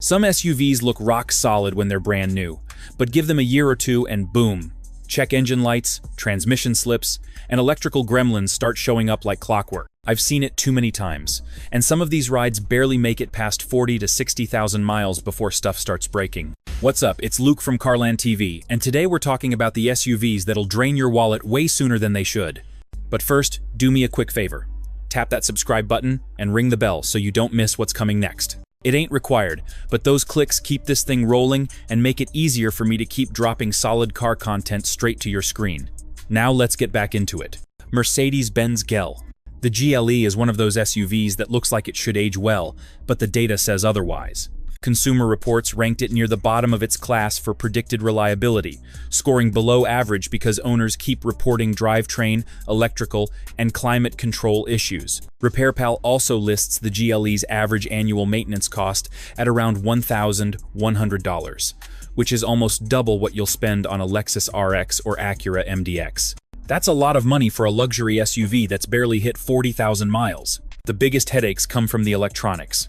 Some SUVs look rock solid when they're brand new, but give them a year or two and boom, check engine lights, transmission slips, and electrical gremlins start showing up like clockwork. I've seen it too many times, and some of these rides barely make it past 40 to 60,000 miles before stuff starts breaking. What's up, it's Luke from CarLandTV, and today we're talking about the SUVs that'll drain your wallet way sooner than they should. But first, do me a quick favor. Tap that subscribe button and ring the bell so you don't miss what's coming next. It ain't required, but those clicks keep this thing rolling and make it easier for me to keep dropping solid car content straight to your screen. Now let's get back into it. Mercedes-Benz GLE. The GLE is one of those SUVs that looks like it should age well, but the data says otherwise. Consumer Reports ranked it near the bottom of its class for predicted reliability, scoring below average because owners keep reporting drivetrain, electrical, and climate control issues. RepairPal also lists the GLE's average annual maintenance cost at around $1,100, which is almost double what you'll spend on a Lexus RX or Acura MDX. That's a lot of money for a luxury SUV that's barely hit 40,000 miles. The biggest headaches come from the electronics.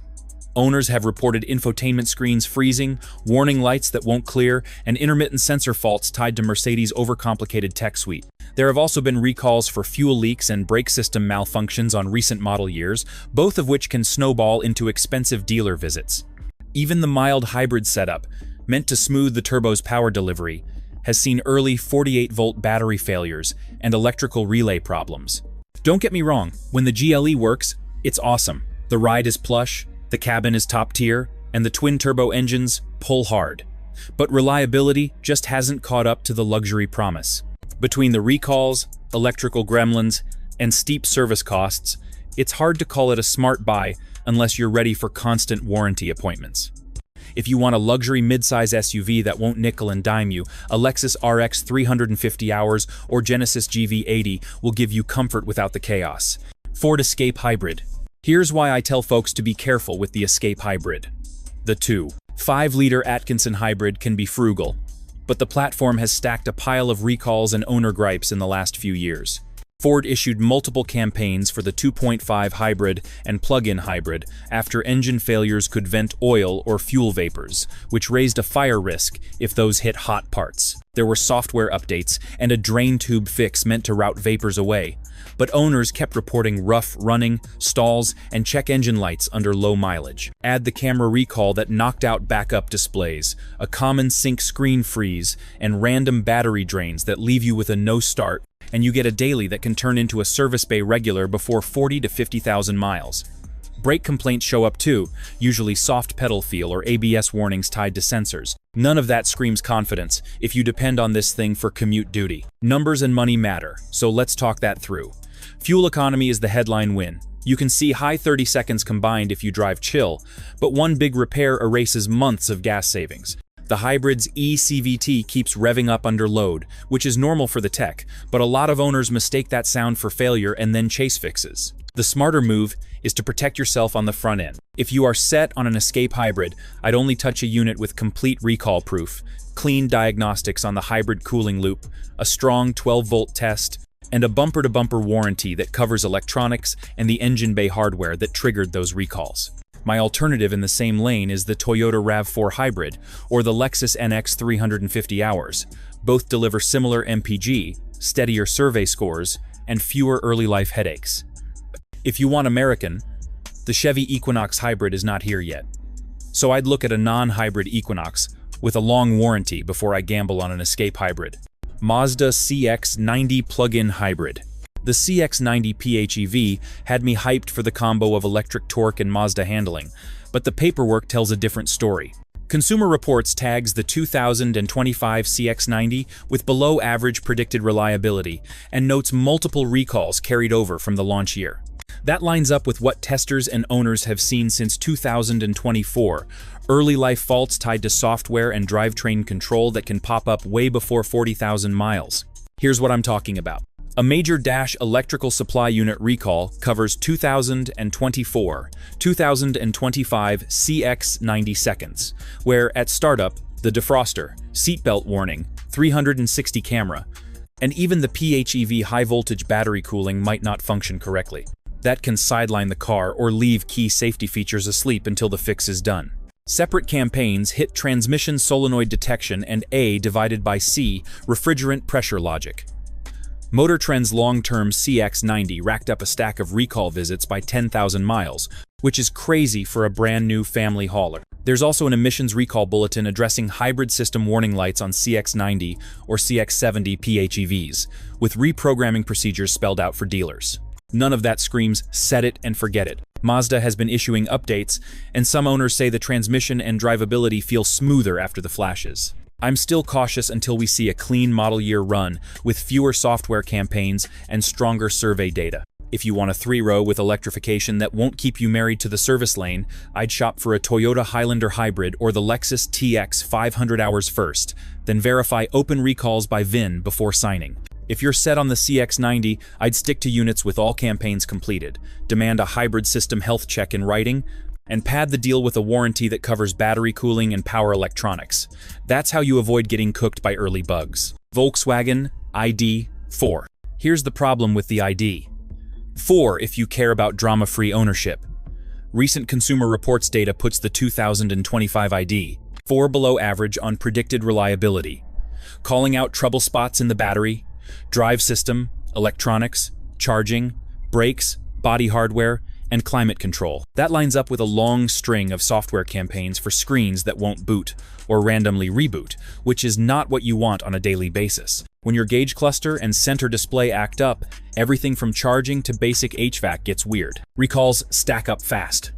Owners have reported infotainment screens freezing, warning lights that won't clear, and intermittent sensor faults tied to Mercedes' overcomplicated tech suite. There have also been recalls for fuel leaks and brake system malfunctions on recent model years, both of which can snowball into expensive dealer visits. Even the mild hybrid setup, meant to smooth the turbo's power delivery, has seen early 48-volt battery failures and electrical relay problems. Don't get me wrong, when the GLE works, it's awesome. The ride is plush, the cabin is top tier, and the twin-turbo engines pull hard. But reliability just hasn't caught up to the luxury promise. Between the recalls, electrical gremlins, and steep service costs, it's hard to call it a smart buy unless you're ready for constant warranty appointments. If you want a luxury midsize SUV that won't nickel and dime you, a Lexus RX 350 hours or Genesis GV80 will give you comfort without the chaos. Ford Escape Hybrid. Here's why I tell folks to be careful with the Escape Hybrid. The 2.5-liter Atkinson Hybrid can be frugal, but the platform has stacked a pile of recalls and owner gripes in the last few years. Ford issued multiple campaigns for the 2.5 hybrid and plug-in hybrid after engine failures could vent oil or fuel vapors, which raised a fire risk if those hit hot parts. There were software updates and a drain tube fix meant to route vapors away, but owners kept reporting rough running, stalls, and check engine lights under low mileage. Add the camera recall that knocked out backup displays, a common sync screen freeze, and random battery drains that leave you with a no start, and you get a daily that can turn into a service bay regular before 40 to 50,000 miles. Brake complaints show up too, usually soft pedal feel or ABS warnings tied to sensors. None of that screams confidence if you depend on this thing for commute duty. Numbers and money matter, so let's talk that through. Fuel economy is the headline win. You can see high 30 seconds combined if you drive chill, but one big repair erases months of gas savings. The hybrid's eCVT keeps revving up under load, which is normal for the tech, but a lot of owners mistake that sound for failure and then chase fixes. The smarter move is to protect yourself on the front end. If you are set on an Escape Hybrid, I'd only touch a unit with complete recall proof, clean diagnostics on the hybrid cooling loop, a strong 12-volt test, and a bumper-to-bumper warranty that covers electronics and the engine bay hardware that triggered those recalls. My alternative in the same lane is the Toyota RAV4 Hybrid or the Lexus NX 350 hours. Both deliver similar MPG, steadier survey scores, and fewer early life headaches. If you want American, the Chevy Equinox Hybrid is not here yet. So I'd look at a non-hybrid Equinox with a long warranty before I gamble on an Escape Hybrid. Mazda CX-90 Plug-in Hybrid. The CX-90 PHEV had me hyped for the combo of electric torque and Mazda handling, but the paperwork tells a different story. Consumer Reports tags the 2025 CX-90 with below-average predicted reliability and notes multiple recalls carried over from the launch year. That lines up with what testers and owners have seen since 2024, early life faults tied to software and drivetrain control that can pop up way before 40,000 miles. Here's what I'm talking about. A major dash electrical supply unit recall covers 2024, 2025 CX-90 seconds, where at startup, the defroster, seatbelt warning, 360 camera, and even the PHEV high-voltage battery cooling might not function correctly. That can sideline the car or leave key safety features asleep until the fix is done. Separate campaigns hit transmission solenoid detection and A divided by C refrigerant pressure logic. Motor Trend's long-term CX-90 racked up a stack of recall visits by 10,000 miles, which is crazy for a brand new family hauler. There's also an emissions recall bulletin addressing hybrid system warning lights on CX-90 or CX-70 PHEVs, with reprogramming procedures spelled out for dealers. None of that screams set it and forget it. Mazda has been issuing updates, and some owners say the transmission and drivability feel smoother after the flashes. I'm still cautious until we see a clean model year run with fewer software campaigns and stronger survey data. If you want a three-row with electrification that won't keep you married to the service lane, I'd shop for a Toyota Highlander Hybrid or the Lexus TX 500 hours first, then verify open recalls by VIN before signing. If you're set on the CX-90, I'd stick to units with all campaigns completed, demand a hybrid system health check in writing, and pad the deal with a warranty that covers battery cooling and power electronics. That's how you avoid getting cooked by early bugs. Volkswagen ID.4. Here's the problem with the ID. 4 if you care about drama-free ownership. Recent Consumer Reports data puts the 2025 ID 4 below average on predicted reliability, calling out trouble spots in the battery, drive system, electronics, charging, brakes, body hardware, and climate control. That lines up with a long string of software campaigns for screens that won't boot or randomly reboot, which is not what you want on a daily basis. When your gauge cluster and center display act up, everything from charging to basic HVAC gets weird. Recalls stack up fast.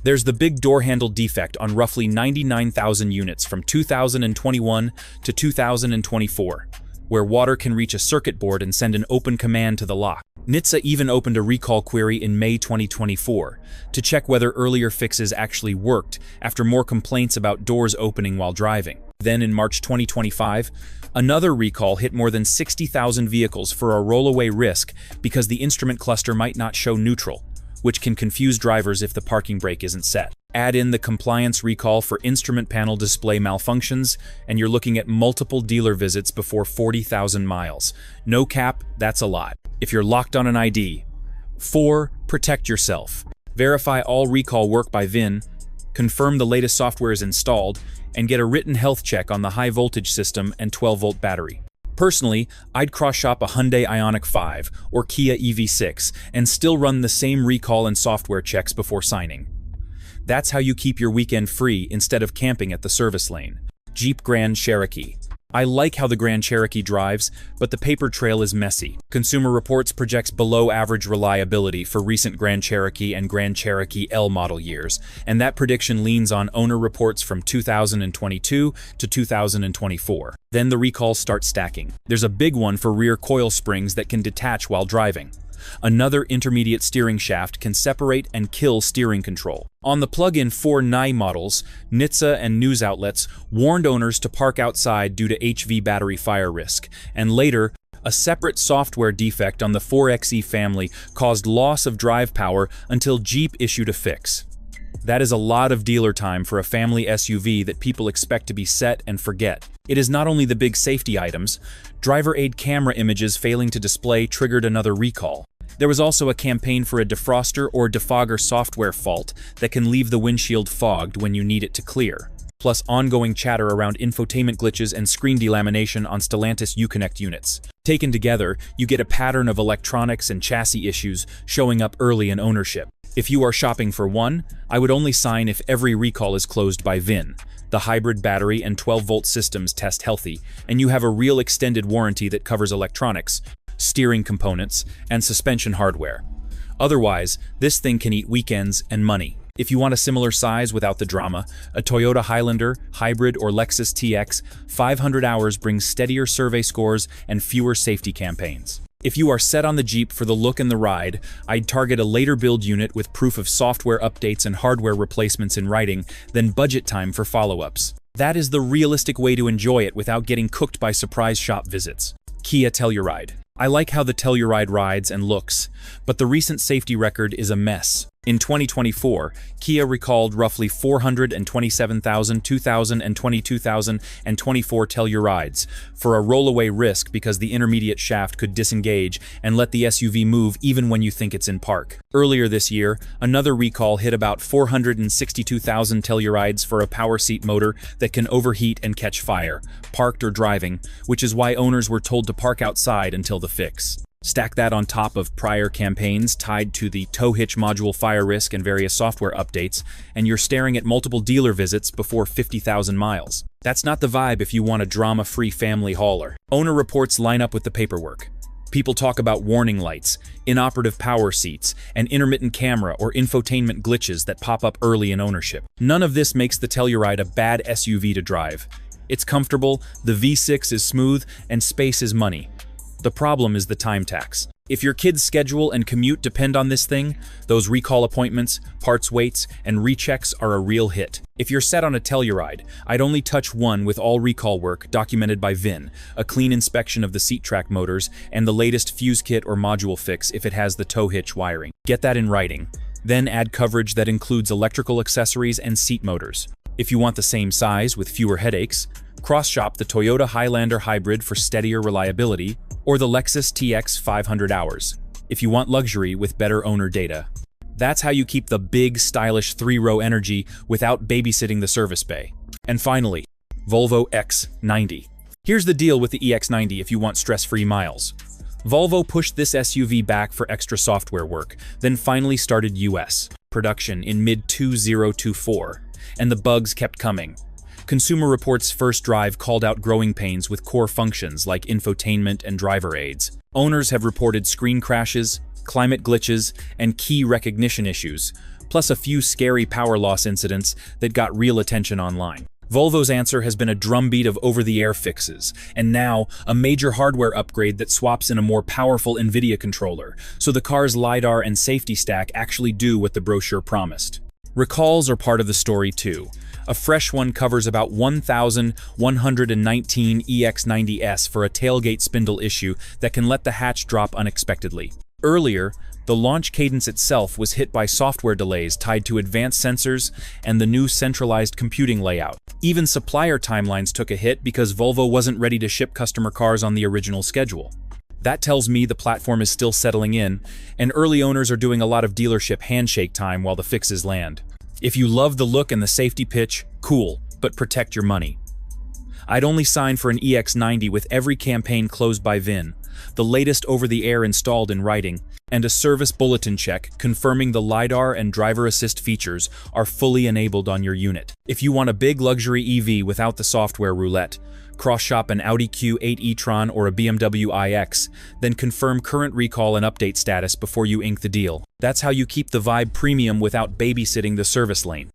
There's the big door handle defect on roughly 99,000 units from 2021 to 2024, where water can reach a circuit board and send an open command to the lock. NHTSA even opened a recall query in May 2024 to check whether earlier fixes actually worked after more complaints about doors opening while driving. Then in March 2025, another recall hit more than 60,000 vehicles for a rollaway risk because the instrument cluster might not show neutral, which can confuse drivers if the parking brake isn't set. Add in the compliance recall for instrument panel display malfunctions, and you're looking at multiple dealer visits before 40,000 miles. No cap, that's a lot. If you're locked on an ID. 4. Protect yourself. Verify all recall work by VIN, confirm the latest software is installed, and get a written health check on the high voltage system and 12-volt battery. Personally, I'd cross-shop a Hyundai Ioniq 5 or Kia EV6 and still run the same recall and software checks before signing. That's how you keep your weekend free instead of camping at the service lane. Jeep Grand Cherokee. I like how the Grand Cherokee drives, but the paper trail is messy. Consumer Reports projects below-average reliability for recent Grand Cherokee and Grand Cherokee L model years, and that prediction leans on owner reports from 2022 to 2024. Then the recalls start stacking. There's a big one for rear coil springs that can detach while driving. Another intermediate steering shaft can separate and kill steering control. On the plug-in 4Ni models, NHTSA and news outlets warned owners to park outside due to HV battery fire risk, and later, a separate software defect on the 4xe family caused loss of drive power until Jeep issued a fix. That is a lot of dealer time for a family SUV that people expect to be set and forget. It is not only the big safety items. Driver aid camera images failing to display triggered another recall. There was also a campaign for a defroster or defogger software fault that can leave the windshield fogged when you need it to clear, plus ongoing chatter around infotainment glitches and screen delamination on Stellantis Uconnect units. Taken together, you get a pattern of electronics and chassis issues showing up early in ownership. If you are shopping for one, I would only sign if every recall is closed by VIN, the hybrid battery and 12-volt systems test healthy, and you have a real extended warranty that covers electronics, steering components, and suspension hardware. Otherwise, this thing can eat weekends and money. If you want a similar size without the drama, a Toyota Highlander, Hybrid, or Lexus TX 500 hours brings steadier survey scores and fewer safety campaigns. If you are set on the Jeep for the look and the ride, I'd target a later build unit with proof of software updates and hardware replacements in writing, then budget time for follow-ups. That is the realistic way to enjoy it without getting cooked by surprise shop visits. Kia Telluride. I like how the Telluride rides and looks, but the recent safety record is a mess. In 2024, Kia recalled roughly 427,000, 2,000, and 22,000 and 24 Tellurides for a rollaway risk because the intermediate shaft could disengage and let the SUV move even when you think it's in park. Earlier this year, another recall hit about 462,000 Tellurides for a power seat motor that can overheat and catch fire, parked or driving, which is why owners were told to park outside until the fix. Stack that on top of prior campaigns tied to the tow hitch module fire risk and various software updates, and you're staring at multiple dealer visits before 50,000 miles. That's not the vibe if you want a drama-free family hauler. Owner reports line up with the paperwork. People talk about warning lights, inoperative power seats, and intermittent camera or infotainment glitches that pop up early in ownership. None of this makes the Telluride a bad SUV to drive. It's comfortable, the V6 is smooth, and space is money. The problem is the time tax. If your kid's schedule and commute depend on this thing, those recall appointments, parts waits, and rechecks are a real hit. If you're set on a Telluride, I'd only touch one with all recall work documented by VIN, a clean inspection of the seat track motors, and the latest fuse kit or module fix if it has the tow hitch wiring. Get that in writing. Then add coverage that includes electrical accessories and seat motors. If you want the same size with fewer headaches, cross-shop the Toyota Highlander Hybrid for steadier reliability, or the Lexus TX 500 hours, if you want luxury with better owner data. That's how you keep the big, stylish three-row energy without babysitting the service bay. And finally, Volvo EX90. Here's the deal with the EX90 if you want stress-free miles. Volvo pushed this SUV back for extra software work, then finally started US production in mid-2024, and the bugs kept coming. Consumer Reports' first drive called out growing pains with core functions like infotainment and driver aids. Owners have reported screen crashes, climate glitches, and key recognition issues, plus a few scary power loss incidents that got real attention online. Volvo's answer has been a drumbeat of over-the-air fixes, and now a major hardware upgrade that swaps in a more powerful NVIDIA controller, so the car's LiDAR and safety stack actually do what the brochure promised. Recalls are part of the story too. A fresh one covers about 1,119 EX90s for a tailgate spindle issue that can let the hatch drop unexpectedly. Earlier, the launch cadence itself was hit by software delays tied to advanced sensors and the new centralized computing layout. Even supplier timelines took a hit because Volvo wasn't ready to ship customer cars on the original schedule. That tells me the platform is still settling in, and early owners are doing a lot of dealership handshake time while the fixes land. If you love the look and the safety pitch, cool, but protect your money. I'd only sign for an EX90 with every campaign closed by VIN, the latest over-the-air installed in writing, and a service bulletin check confirming the LiDAR and driver assist features are fully enabled on your unit. If you want a big luxury EV without the software roulette, cross-shop an Audi Q8 e-tron or a BMW iX, then confirm current recall and update status before you ink the deal. That's how you keep the vibe premium without babysitting the service lane.